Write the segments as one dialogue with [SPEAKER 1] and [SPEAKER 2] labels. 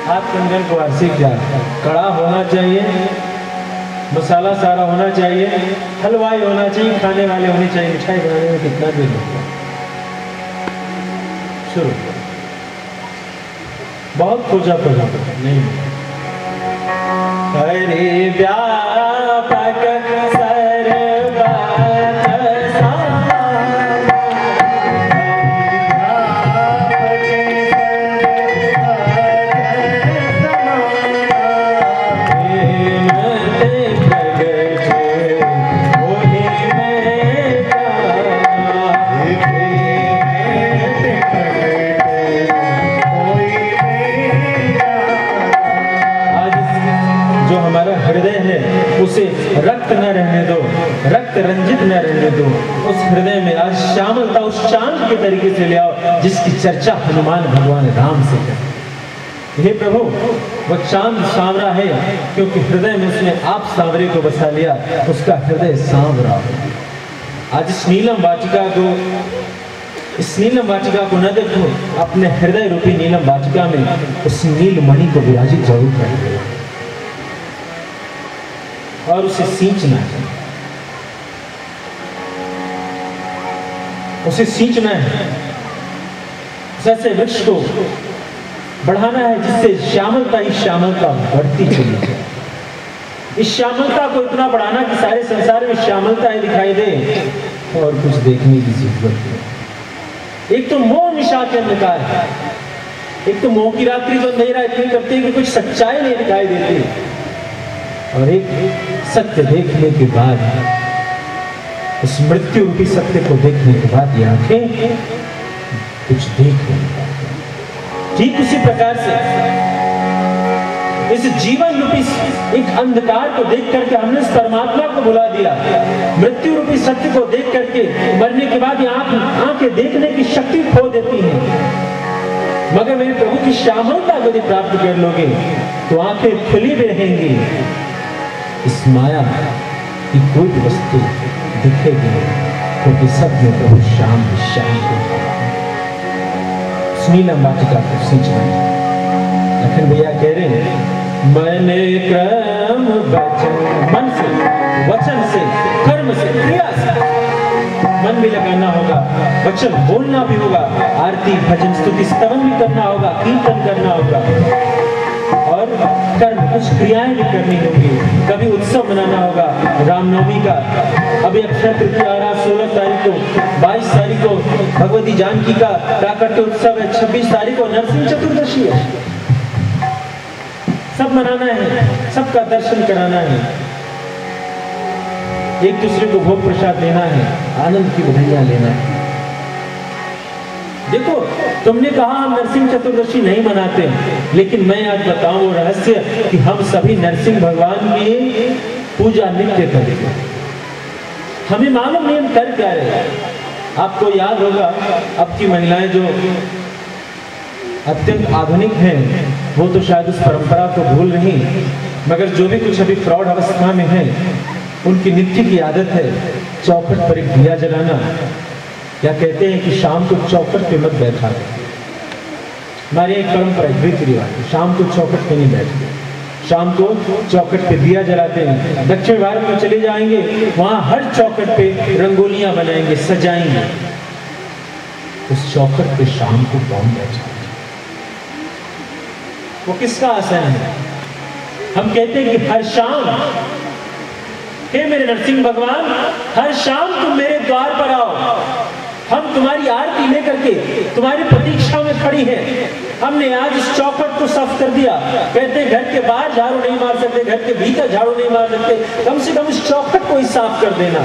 [SPEAKER 1] आप कंगन को ऐसे क्या कड़ा होना चाहिए, मसाला सारा होना चाहिए, हलवाई होना चाहिए, खाने वाले होने चाहिए। मिठाई बनाने में कितना देर लगता है। शुरू बहुत खोजा नहीं। हरे व्यापक उसे रक्त न रहने दो, रक्त रंजित न रहने दो। उस हृदय में आज श्यामलता उस चांद के तरीके से ले आओ जिसकी चर्चा हनुमान भगवान राम से करे। हे प्रभु, वह चांद सांवरा है क्योंकि हृदय में उसने आप सांवरे को बसा लिया, उसका हृदय सांवरा हो। आज इस नीलम वाटिका को न देखो, अपने हृदय रूपी नीलम वाटिका में उस नीलमणि को विराजित जरूर करें और उसे सींचना है, उसे सींचना है, जैसे वृक्ष को बढ़ाना है जिससे श्यामलता ही श्यामलता बढ़ती चली जाए। इस श्यामलता को इतना बढ़ाना कि सारे संसार में श्यामलता ही दिखाई दे और कुछ देखने की जरूरत है। एक तो मोह निशा के अंधकार है, एक तो मोह की रात्रि जो अंधेरा इतनी करती है कि कुछ सच्चाई नहीं दिखाई देती, और एक सत्य देखने के बाद, उस मृत्यु रूपी सत्य को देखने के बाद ये आंखें कुछ देख नहीं पाती। ठीक उसी प्रकार से इस जीवन रूपी एक अंधकार को देख करके हमने इस परमात्मा को बुला दिया। मृत्यु रूपी सत्य को देख करके मरने के बाद ये आंखें देखने की शक्ति खो देती हैं। मगर मेरे प्रभु की श्यामलता यदि प्राप्त कर लोगे तो आंखें खुली भी रहेंगी, इस माया की कोई भी वस्तु दिखेगी नहीं, क्योंकि सब में प्रभु श्याम नीलम वाटिका को सींचना। लखन भैया कह रहे हैं, मैंने क्रम वचन, मन से, वचन से, कर्म से, क्रिया से, मन भी लगाना होगा, वचन बोलना भी होगा, आरती भजन स्तुति स्तवन भी करना होगा, कीर्तन करना होगा, और कर्म कुछ क्रियाएं भी करनी होगी। कभी उत्सव मनाना होगा रामनवमी का, अभी अक्षय तृतीया आ रहा 16 तारीख को, 22 तारीख को भगवती जानकी का प्राकट्य उत्सव है, 26 तारीख को नरसिंह चतुर्दशी है। सब मनाना है, सबका दर्शन कराना है, एक दूसरे को भोग प्रसाद देना है, आनंद की बधाइयां लेना है। देखो, तुमने कहा हम नरसिंह चतुर्दशी नहीं मनाते, लेकिन मैं आज बताऊं वो रहस्य कि हम सभी नरसिंह भगवान की पूजा नित्य करेंगे। हमें मालूम नहीं हम कर क्या रहे। आपको याद होगा, अब की महिलाएं जो अत्यंत आधुनिक हैं वो तो शायद उस परंपरा को भूल रही, मगर जो भी कुछ अभी प्रौढ़ अवस्था में है उनकी नित्य की आदत है चौखट पर एक दिया जलाना, या कहते हैं कि शाम को चौखट पे मत बैठा। हमारी एक परंपरा, एक रीति रिवाज, शाम को चौखट पे नहीं बैठते, शाम को चौखट पे दिया जलाते हैं। दक्षिण भारत में चले जाएंगे, वहां हर चौखट पे रंगोलियां बनाएंगे, सजाएंगे। उस चौखट पे शाम को कौन बैठा? वो किसका आसन है? हम कहते हैं कि हर शाम, हे मेरे नरसिंह भगवान, हर शाम तुम मेरे द्वार पर आओ, हम तुम्हारी आरती लेकर के तुम्हारी प्रतीक्षा में खड़ी हैं। हमने आज इस चौखट को साफ कर दिया। कहते हैं घर के बाहर झाड़ू नहीं मार सकते, घर के भीतर झाड़ू नहीं मार सकते, कम से कम इस चौखट को ही साफ कर देना,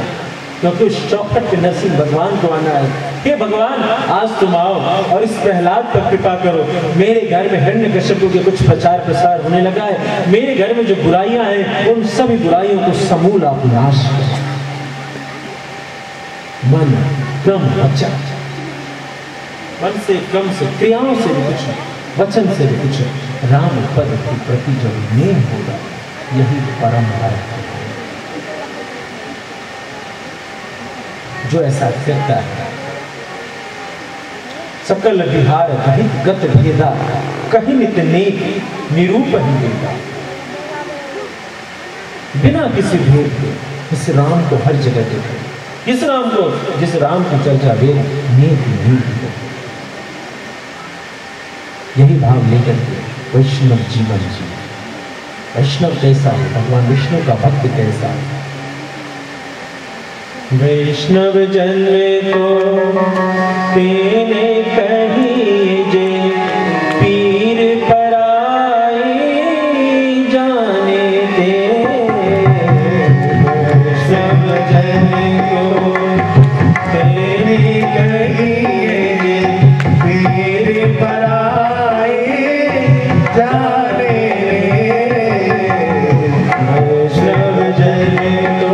[SPEAKER 1] क्योंकि उस चौखट पे नरसिंह भगवान को आना है। हे भगवान, आज तुम आओ और इस प्रहलाद पर कृपा करो। मेरे घर में हिरण्यकश्यप के कुछ प्रचार प्रसार होने लगा है, मेरे घर में जो बुराइयां हैं उन सभी बुराइयों को समूल आप नाश करो। मन क्रम वचन, मन से क्रम से, क्रियाओं से भी कुछ, वचन से भी कुछ, राम पद के प्रति जो नेम होगा यही परम है। जो ऐसा करता है सकल विहार रहित गत भेदा, कहीं नित नेक निरूप ही देता। बिना किसी भेद के इस राम को हर जगह देखो, जिस राम की चर्चा वेद नेक नहीं हो। यही भाव लेकर के वैष्णव जीवन जी। वैष्णव कैसा है? भगवान विष्णु का भक्त कैसा है? वैष्णव जन को तेने कही जे, पीर पराई जाने दे। वैष्णव जन को तेने कही जे, पीर पराई जाने दे। वैष्णव जन को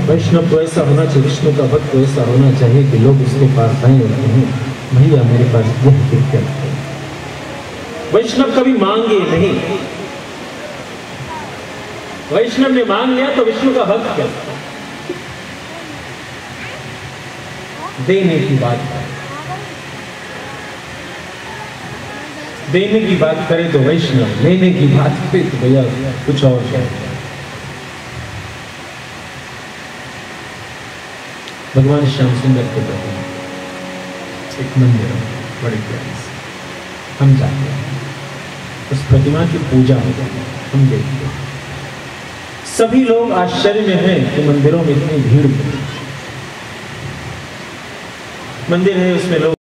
[SPEAKER 1] वैष्णव तो ऐसा होना चाहिए, विष्णु का भक्त तो ऐसा होना चाहिए कि लोग उसके पास आए और कहें भैया मेरे पास यह दिक्कत है। वैष्णव कभी मांगे नहीं। वैष्णव ने मांग लिया तो विष्णु का भक्त क्या? देने की बात है। देने की बात करे तो वैष्णव, लेने की बात करे तो भैया कुछ और है। भगवान श्याम सुंदर के प्रति एक मंदिर बड़े प्यारे से हम जाते हैं, उस प्रतिमा की पूजा होती है, हम देखते हैं। सभी लोग आश्चर्य में हैं कि मंदिरों में इतनी भीड़ क्यों। मंदिर है, उसमें लोग